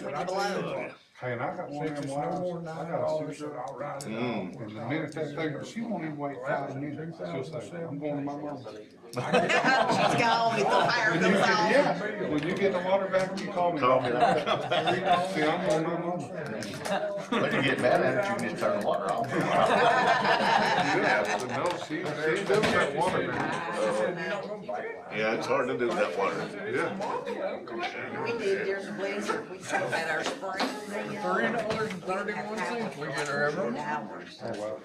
Below. Hey, and I got one of them wives, I got a 6-year-old. And the minute that thing, she won't even wait 5 minutes, she'll say, I'm going to my mama. She's gone before fire comes on. Yeah, when you get the water back, you call me. Call me. See, I'm going to my mama. When you get mad at it, you can just turn the water off. Yeah, but no, she does that water, man. Yeah, it's hard to do that water. Yeah. We did, there's a blizzard, we still had our spring. $3.31 we get our every. Hours. Oh, wow.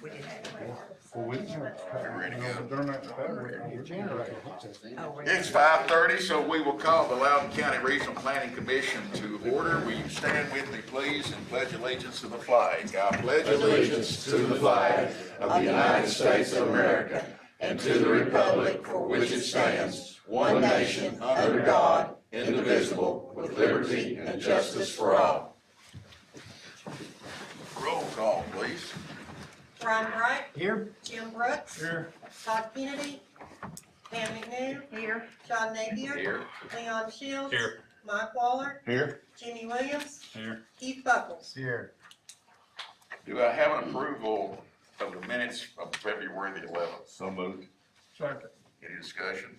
We didn't have. Well, we didn't have, during that generator. Oh, really? It's 5:30, so we will call the Loudon County Regional Planning Commission to order. Will you stand with me, please, and pledge allegiance to the flag? I pledge allegiance to the flag of the United States of America and to the republic for which it stands, one nation, under God, indivisible, with liberty and justice for all. Roll call, please. Ron Wright. Here. Jim Brooks. Here. Todd Kennedy. Pam McNew. Here. Sean Napier. Here. Leon Shields. Here. Mike Waller. Here. Jimmy Williams. Here. Keith Buckles. Here. Do I have an approval of the minutes of February the 11th? So moved. Second. Any discussion?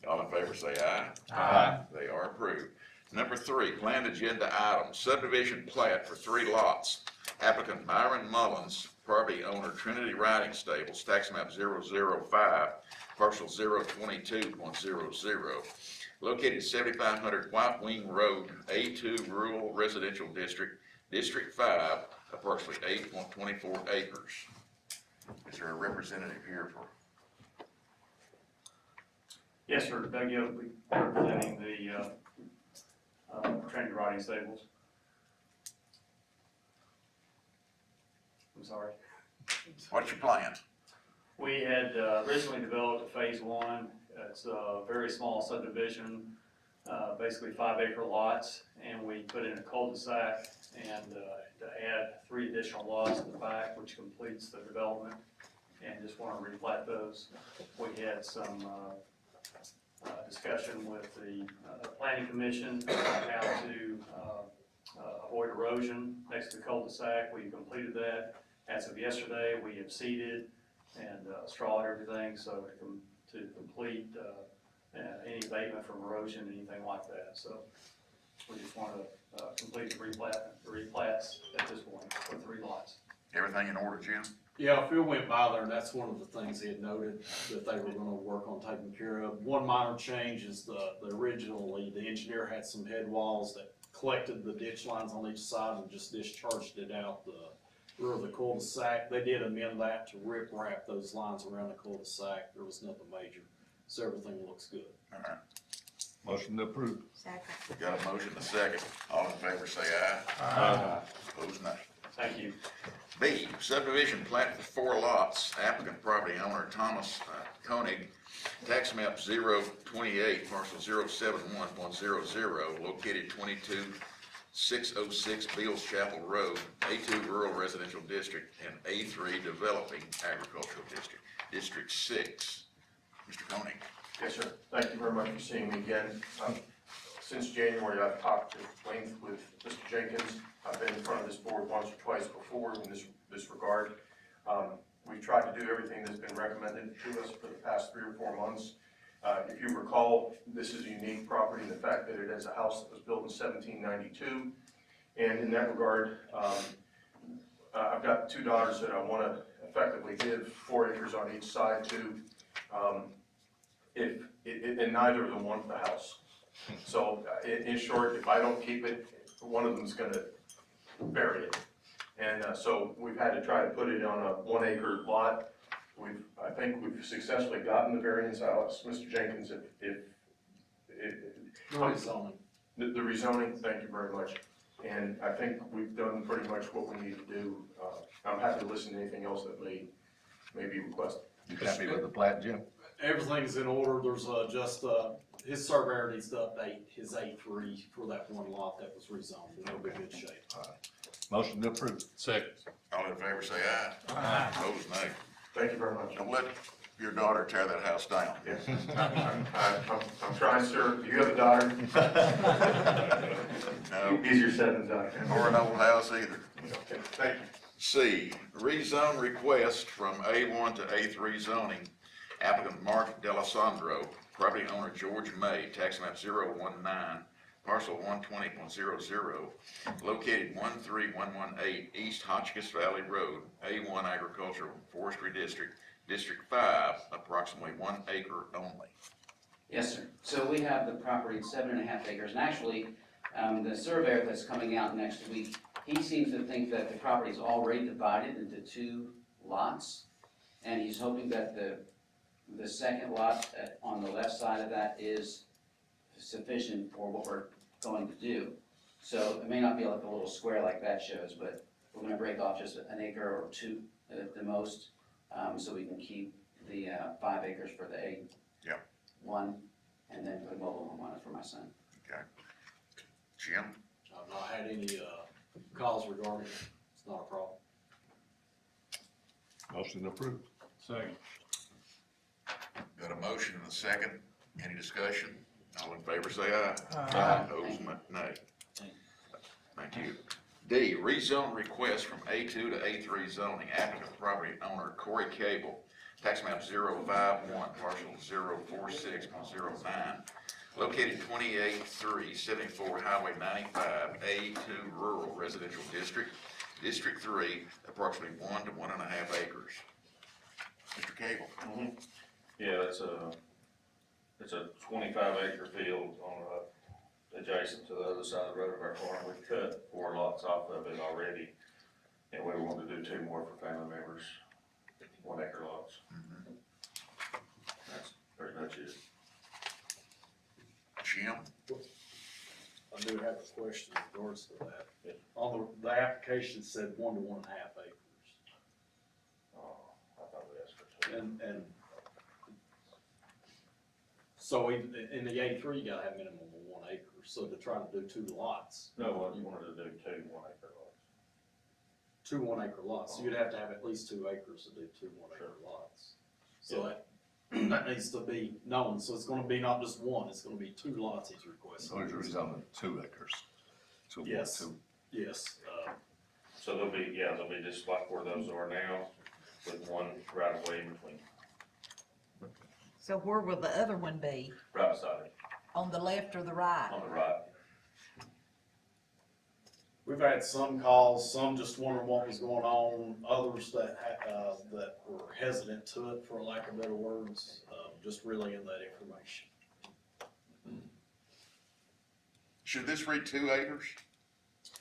All in favor say aye. Aye. They are approved. Number 3, planned agenda item, subdivision plat for 3 lots. Applicant Myron Mullins, property owner Trinity Riding Stables, tax map 005, parcel 022.00. Located 7500 White Wing Road, A2 Rural Residential District, District 5, approximately 8.24 acres. Is there a representative here for? Yes, sir, Doug Yoakley, representing the Trinity Riding Stables. I'm sorry. What's your plans? We had originally developed a phase 1. It's a very small subdivision, basically 5-acre lots, and we put in a cul-de-sac and to add 3 additional lots in the back, which completes the development, and just want to replat those. We had some discussion with the planning commission about how to avoid erosion next to the cul-de-sac. We completed that. As of yesterday, we have seeded and strawed everything, so to complete any abatement from erosion, anything like that. So we just want to complete the replats at this point for 3 lots. Everything in order, Jim? Yeah, Phil went by there, and that's one of the things he had noted that they were gonna work on taking care of. One minor change is originally, the engineer had some head walls that collected the ditch lines on each side and just discharged it out the rear of the cul-de-sac. They did amend that to rip wrap those lines around the cul-de-sac. There was nothing major, so everything looks good. All right. Motion approved. Second. We got a motion and a second. All in favor say aye. Aye. Opposed, nay. Thank you. B, subdivision plat for 4 lots, applicant property owner Thomas Koenig, tax map 028, parcel 071.00, located 22606 Beals Chapel Road, A2 Rural Residential District, and A3 Developing Agricultural District, District 6. Mr. Koenig. Yes, sir. Thank you very much for seeing me again. Since January, I've talked at length with Mr. Jenkins. I've been in front of this board once or twice before in this regard. We've tried to do everything that's been recommended to us for the past 3 or 4 months. If you recall, this is a unique property in the fact that it is a house that was built in 1792. And in that regard, I've got 2 daughters that I want to effectively give 4 acres on each side to. And neither of them want the house. So in short, if I don't keep it, one of them's gonna bury it. And so we've had to try to put it on a 1-acre lot. I think we've successfully gotten the variance. I'll ask Mr. Jenkins if Rezoning. the rezoning, thank you very much. And I think we've done pretty much what we need to do. I'm happy to listen to anything else that may be requested. You happy with the plat, Jim? Everything's in order. There's just, his surveyor needs to update his A3 for that one lot that was rezoned, and it'll be in good shape. Motion to approve. Second. All in favor say aye. Aye. Opposed, nay. Thank you very much. Don't let your daughter tear that house down. Yes. I'm trying, sir. Do you have a daughter? No, Easier said than done. or an old house either. Okay, thank you. C, rezone request from A1 to A3 zoning. Applicant Mark Delisandro, property owner George May, tax map 019, parcel 120.00, located 13118 East Hotchkiss Valley Road, A1 Agricultural Forestry District, District 5, approximately 1 acre only. Yes, sir. So we have the property at 7.5 acres, and actually, the surveyor that's coming out next week, he seems to think that the property is already divided into 2 lots, and he's hoping that the second lot on the left side of that is sufficient for what we're going to do. So it may not be like a little square like that shows, but we're gonna break off just an acre or 2 at the most, so we can keep the 5 acres for the Yep. A1, and then put a mobile home on it for my son. Okay. Jim? I've not had any, calls regarding it. It's not a problem. Motion approved. Second. Got a motion and a second. Any discussion? All in favor say aye. Aye. Opposed, nay. Thank you. D, rezone request from A2 to A3 zoning. Applicant property owner Corey Cable, tax map 051, parcel 046.09, located 28374 Highway 95, A2 Rural Residential District, District 3, approximately 1 to 1.5 acres. Mr. Cable? Yeah, it's a 25-acre field on, adjacent to the other side of the road of our farm. We cut 4 lots off of it already, and we wanted to do 2 more for family members, 1-acre lots. That's pretty much it. Jim? I do have a question in regards to that. On the application said 1 to 1.5 acres. I thought we asked for 2. And so in the A3, you gotta have minimum of 1 acre. So to try to do 2 lots, No, we wanted to do 2 1-acre lots. 2 1-acre lots, so you'd have to have at least 2 acres to do 2 1-acre lots. So that needs to be known, so it's gonna be not just 1, it's gonna be 2 lots he's requesting. So he's on 2 acres. So Yes. 2. Yes, So they'll be just like where those are now, with 1 right of way in between, So where will the other one be? right beside it, On the left or the right? on the right. we've had some calls, some just wondering what was going on, others that that were hesitant to it, for lack of better words, just relaying that information. Should this read 2 acres?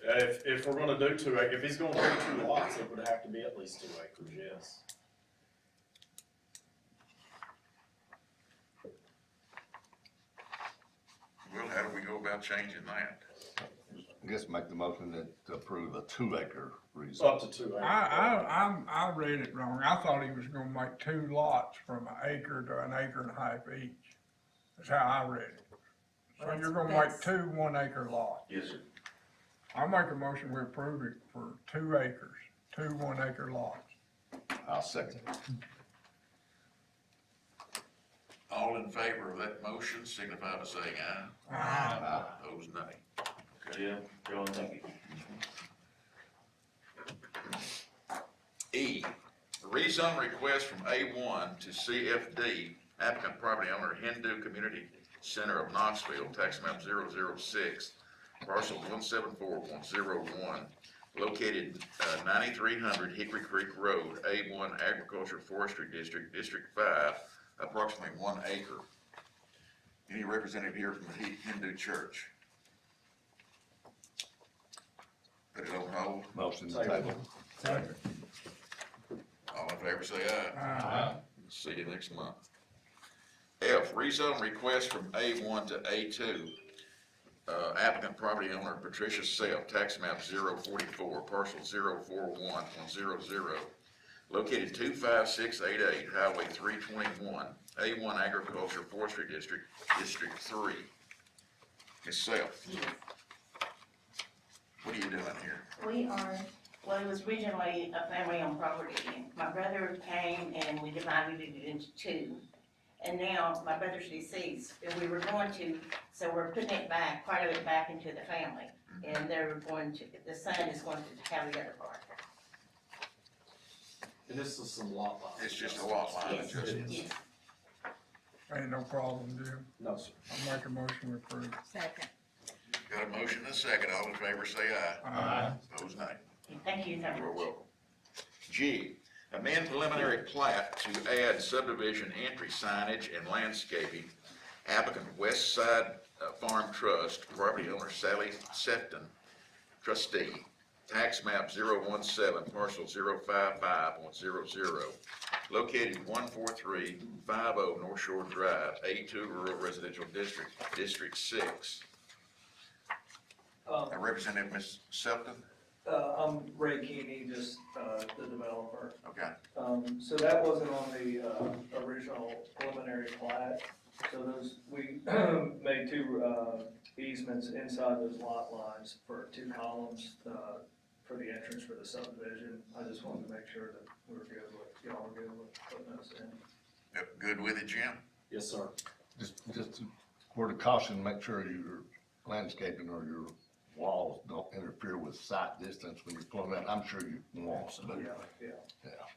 If we're gonna do 2 acres, if he's gonna do 2 lots, it would have to be at least 2 acres, yes. Well, how do we go about changing that? I guess make the motion to approve a 2-acre It's rezone. up to 2 acres. I read it wrong. I thought he was gonna make 2 lots from 1 acre to 1.5 acres each. That's how I read it. So you're gonna make 2 1-acre lots. Yes, sir. I'll make a motion we approve it for 2 acres, 2 1-acre lots. I'll second. All in favor of that motion signify by saying aye. Aye. Opposed, nay. Yeah, John, thank you. E, rezone request from A1 to CFD, applicant property owner Hindu Community Center of Knoxville, tax map 006, parcel 174.01, located 9300 Hickory Creek Road, A1 Agriculture Forestry District, District 5, approximately 1 acre. Any representative here from the Hindu Church? Put it on hold. Motion to table. Second. All in favor say aye. Aye. See you next month. F, rezone request from A1 to A2. Applicant property owner Patricia Self, tax map 044, parcel 041.00, located 25688 Highway 321, A1 Agriculture Forestry District, District 3. Ms. Self, what are you doing here? We are Well, it was originally a family-owned property. My brother came and we divided it into two. And now my brother's deceased, and we were going to, so we're putting it back, part of it back into the family. And they're going to, the son is going to have the other part. And this is some lot lines. It's just a lot line Yes, adjustment. yes. Ain't no problem, Jim. No, sir. I'll make a motion to approve. Second. Got a motion and a second, all in favor say aye. Aye. Those nay. Thank you so You're much. welcome. G, amend preliminary plat to add subdivision entry signage and landscaping. Applicant West Side Farm Trust, property owner Sally Sefton, trustee. Tax map 017, parcel 055.00, located 14350 North Shore Drive, A2 Rural Residential District, District 6. Representative Ms. Sefton? I'm Ray Keeney, just, the developer. Okay. So that wasn't on the, original preliminary plat. So those, we made two, easements inside those lot lines for two columns, for the entrance for the subdivision. I just wanted to make sure that we were good with, y'all were good with putting those in. Good with it, Jim? Yes, sir. Just a word of caution, make sure your landscaping or your walls don't interfere with sight distance when you're pulling that. I'm sure you won't, but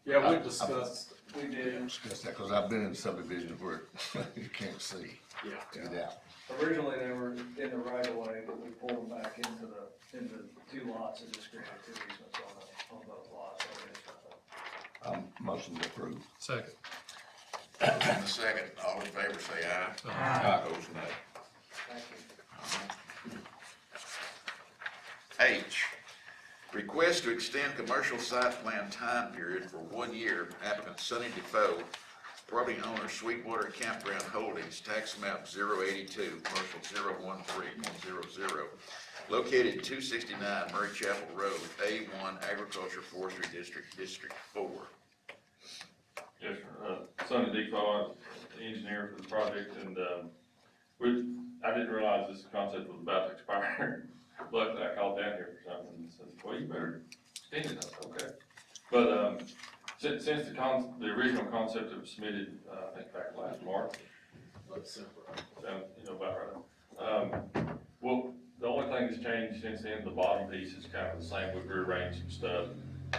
Yeah, we discussed, We did. discuss that, cause I've been in subdivisions where you can't see. yeah. Get out. Originally, they were in the right of way, but we pulled them back into two lots and just created two easements on both lots. Motion to approve. Second. Motion and a second, all in favor say aye. Aye. Those nay. Thank you. H, request to extend commercial site plan time period for 1 year. Applicant Sonny Defoe, property owner Sweetwater Campground Holdings, tax map 082, parcel 013.00, located 269 Murray Chapel Road, A1 Agriculture Forestry District, District 4. Yes, sir. Sonny Defoe, I'm the engineer for the project, and, I didn't realize this concept was about to expire. Luckily, I called down here for something and said, well, you better extend it. I said, okay. But, since the original concept was submitted, I think back last March, about right. Well, the only thing that's changed since then, the bottom piece is kind of the same. We've rearranged some stuff,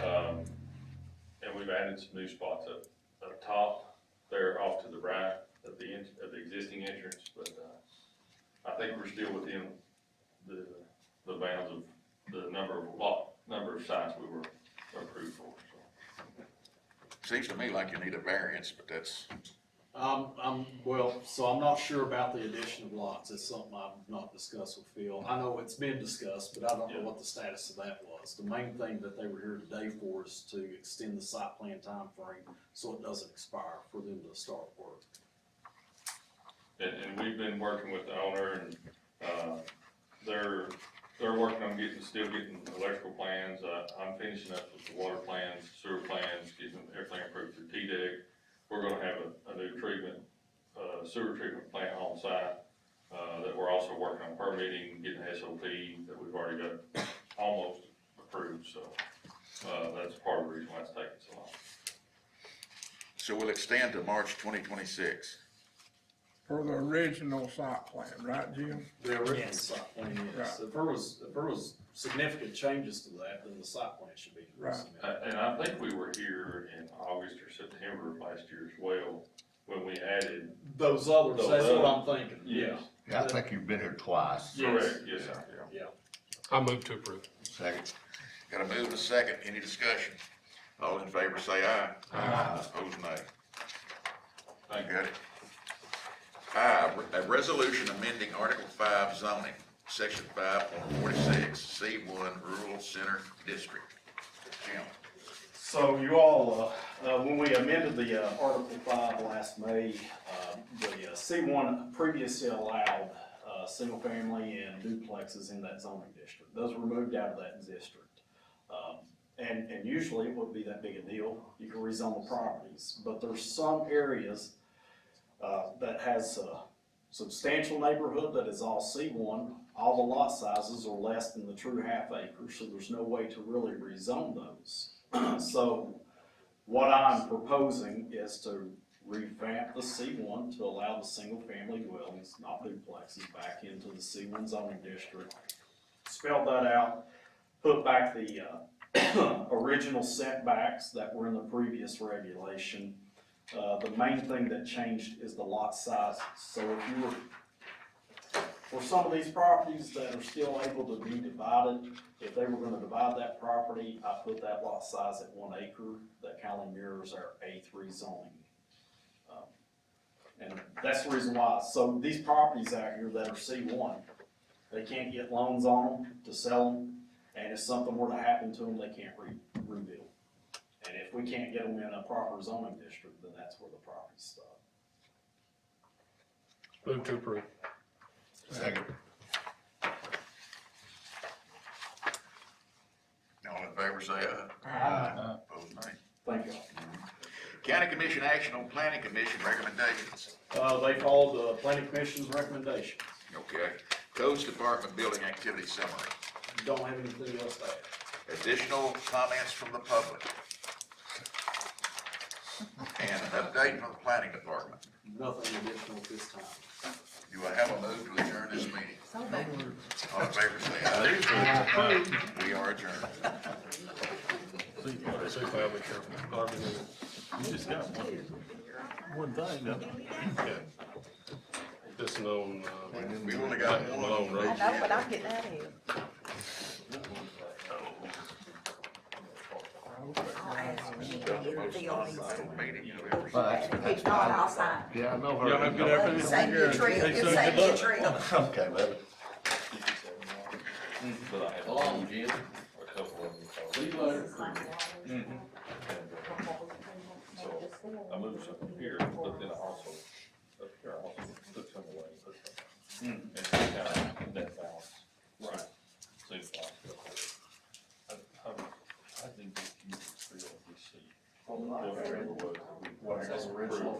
and we've added some new spots up top there off to the right of the existing entrance, but, I think we're still within the bounds of the number of sites we were approved for, so. Seems to me like you need a variance, but that's, So I'm not sure about the addition of lots. It's something I've not discussed with Phil. I know it's been discussed, but I don't know what the status of that was. The main thing that they were here today for is to extend the site plan time frame so it doesn't expire for them to start work. And we've been working with the owner, and, they're working on still getting electrical plans. I'm finishing up with the water plans, sewer plans, getting everything approved through TDEC. We're gonna have a new sewer treatment plant on site, that we're also working on permitting, getting SOP that we've already got almost approved, so, that's part of the reason why it's taking so long. so we'll extend to March 2026. For the original site plan, right, Jim? The original site plan, yes. If there was significant changes to that, then the site plan should be. Right. And I think we were here in August or September of last year as well, when we added. Those others, that's what I'm thinking, Yes. Yeah, I think you've been here twice. Correct, yes, sir. Yeah. I move to approve. Second. Got a move and a second, any discussion? All in favor say aye. Aye. Opposed nay. Thank you. Got it. I, a resolution amending Article 5 zoning, Section 5.46, C1 Rural Center District. Jim? So you all, when we amended the Article 5 last May, the C1 previously allowed single family and duplexes in that zoning district. Those were moved out of that district. And usually it wouldn't be that big a deal. You can rezone the properties, but there's some areas that has substantial neighborhood that is all C1. All the lot sizes are less than the true half acre, so there's no way to really rezone those. So what I'm proposing is to revamp the C1 to allow the single-family dwellings, not duplexes, back into the C1 zoning district. Spell that out, put back the original setbacks that were in the previous regulation. The main thing that changed is the lot sizes. So if you were, for some of these properties that are still able to be divided, if they were gonna divide that property, I put that lot size at 1 acre. That kind of mirrors our A3 zoning. And that's the reason why. So these properties out here that are C1, they can't get loans on them to sell them. And if something were to happen to them, they can't rebuild. And if we can't get them in a proper zoning district, then that's where the properties stop. Move to approve. Second. All in favor, say aye. Aye. Opposed, nay. Thank you. County Commission action on planning commission recommendations. They followed the planning commission's recommendations. Okay. Codes Department building activity summary. Don't have anything else to add. Additional comments from the public. And an update from the planning department. Nothing additional at this time. Do I have a move to adjourn this meeting? All in favor, say aye. We are adjourned. You just got one thing, don't you? This and on, We only got Malone one. Road. I know, but I'm getting out of here. I'll ask you to get the deal needs to. Meeting. If not, I'll sign. Yeah, I know her. Y'all have a good afternoon. Save me a trip, Hey, just son, save good me a luck. trip. Okay, baby. Along, Jim. A couple of them. See you later. So I moved some here, but then I also, up here, I also took some away, put some. And it's kind of net balance. Right. Seems like. I think that you feel we see. Whatever it was. What is original?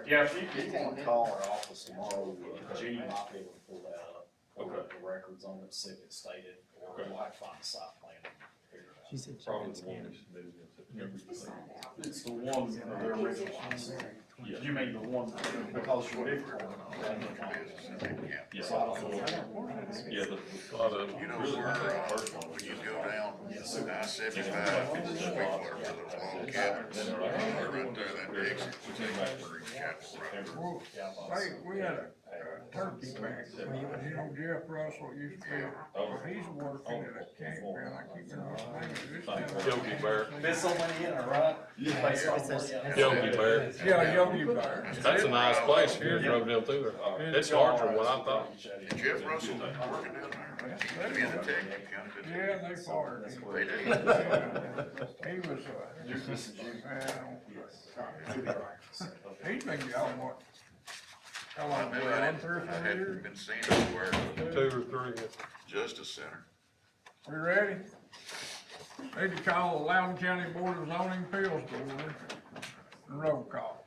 Yeah. You want to call our office tomorrow, Gene might be able to pull that up. Pull up the records on it, see if it's stated, or we'll have to find the site plan and figure it out. She said Probably the one that's moved into everything. It's the one, their original one. You mean the one, because your different one. Yeah. So I don't know. Yeah, the, lot of, You know really, where, the first one. when you go down I-75, it's a Sweetwater to the long cabins. Right there, that exit, which is back where it's Chapel Road. Well, hey, we had a turkey back, you know, Jeff Russell used to be, he's working at a campground, I can't remember his name. Yogi Bear. There's so many in it, right? Yogi Bear. Yeah, Yogi Bear. That's a nice place. You drove down through there. It's larger than what I thought. Jeff Russell working down there. Used to be in the tech company. Yeah, they fired him. They do. He was, he's been gone, what? How long, I knew I 1, 2, or 3 hadn't years? been seen anywhere. 2 or 3. Justice Center. We ready? Need to call the Loudon County Board of Zoning Appeals to order. Roll call.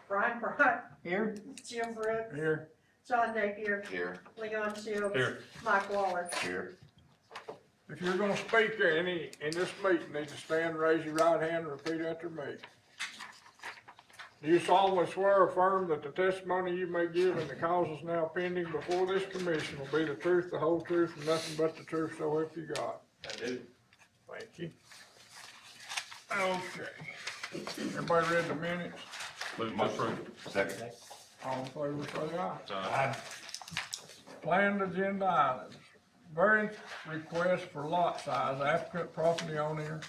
Brian Bright, Here. Jim Brooks, Here. John Napier, Here. Leon Shields. Here. Mike Waller. Here. If you're gonna speak in this meeting, need to stand, raise your right hand, and repeat after me. Do you solemnly swear or affirm that the testimony you may give in the causes now pending before this commission will be the truth, the whole truth, and nothing but the truth, so help you God? I do. Thank you. Okay. Everybody read the minutes? Move to approve. Second. All in favor, say aye. Planned agenda items. Variance request for lot size, applicant property owner,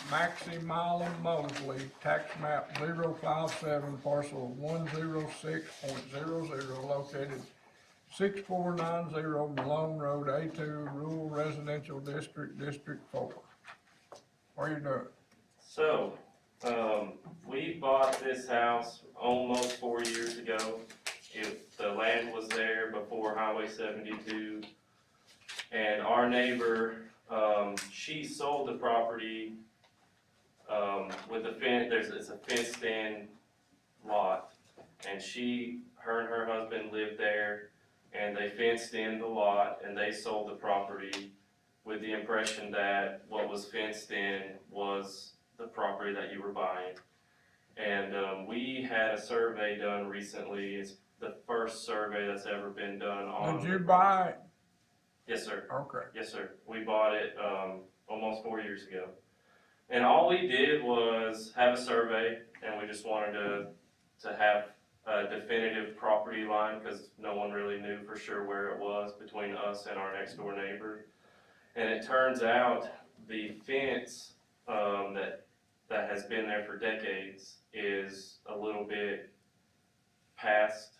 Maxie Milam Mosley, tax map 057, parcel 106.00, located 6490 Malone Road, A2, Rural Residential District, District 4. What are you doing? So, we bought this house almost 4 years ago. The land was there before Highway 72. And our neighbor, she sold the property, with a fence, it's a fenced in lot. and her and her husband lived there, and they fenced in the lot, and they sold the property with the impression that what was fenced in was the property that you were buying. And we had a survey done recently. It's the first survey that's ever been done on. Did you buy it? Yes, sir. Okay. Yes, sir. We bought it almost 4 years ago. And all we did was have a survey, and we just wanted to have a definitive property line, because no one really knew for sure where it was between us and our next door neighbor. And it turns out the fence that has been there for decades is a little bit past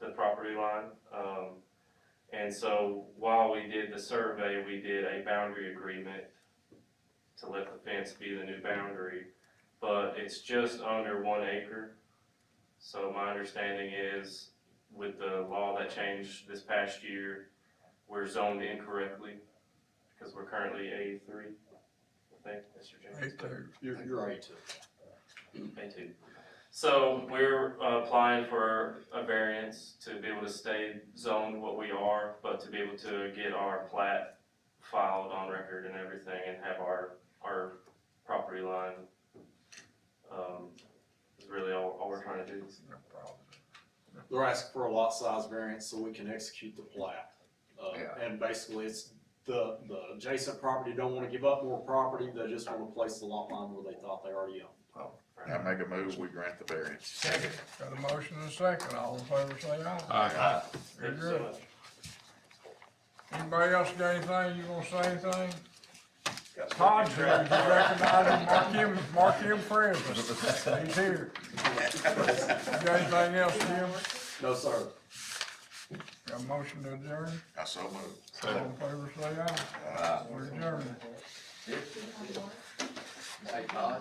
the property line. And so while we did the survey, we did a boundary agreement to let the fence be the new boundary, but it's just under 1 acre. So my understanding is, with the law that changed this past year, we're zoned incorrectly, because we're currently A3, I think, Mr. Jenkins. A2. You're A2. A2. So we're applying for a variance to be able to stay zoned what we are, but to be able to get our plat filed on record and everything, and have our property line, is really all we're trying to do. No problem. They're asking for a lot size variance so we can execute the plat. Yeah. And basically, it's the adjacent property don't wanna give up more property, they just wanna place the lot line where they thought they already owned. I make a move, we grant the variance. Second. Got a motion and a second. All in favor say aye. Aye. Very Thank you so good. much. Anybody else got anything? You gonna say anything? Todd's here. You recognize him? Mark him present. He's here. You got anything else, Jim? No, sir. Got a motion to adjourn? I so move. All in favor say aye. We're adjourned. Hey, Todd,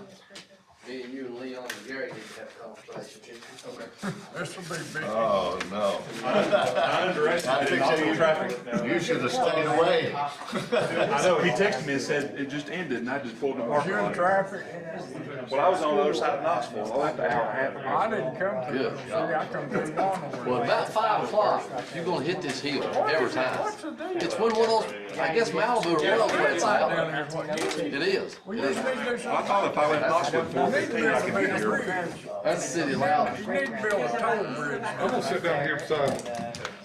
me and you and Leon and Gary need to have a conversation. Okay. This will be big. Oh, no. I underestimated the traffic. You should have stayed away. I know, he texted me and said it just ended, and I just pulled the Was parking you in lot. traffic? Well, I was on the other side of Knoxville, I left an hour and a half ago. I didn't come to it. See, I come to the one. Well, about 5 o'clock, you're gonna hit this hill every time. What's the deal? It's when one of those, I guess Malibu or one of those lets Down out. there is what you need. It is. We just need to do Well, I something. thought if I left Knoxville at 4:15, I could get here. That's the city of Loudon. You need to build a toll bridge. I'm gonna sit down here beside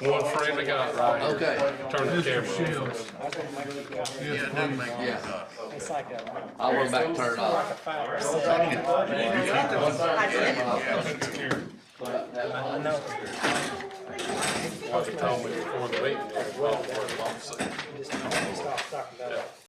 one friend I got right here. Okay, Turn the camera on. yeah. I'll run back and turn it off. Told me before the meeting, it was well worth a lawsuit.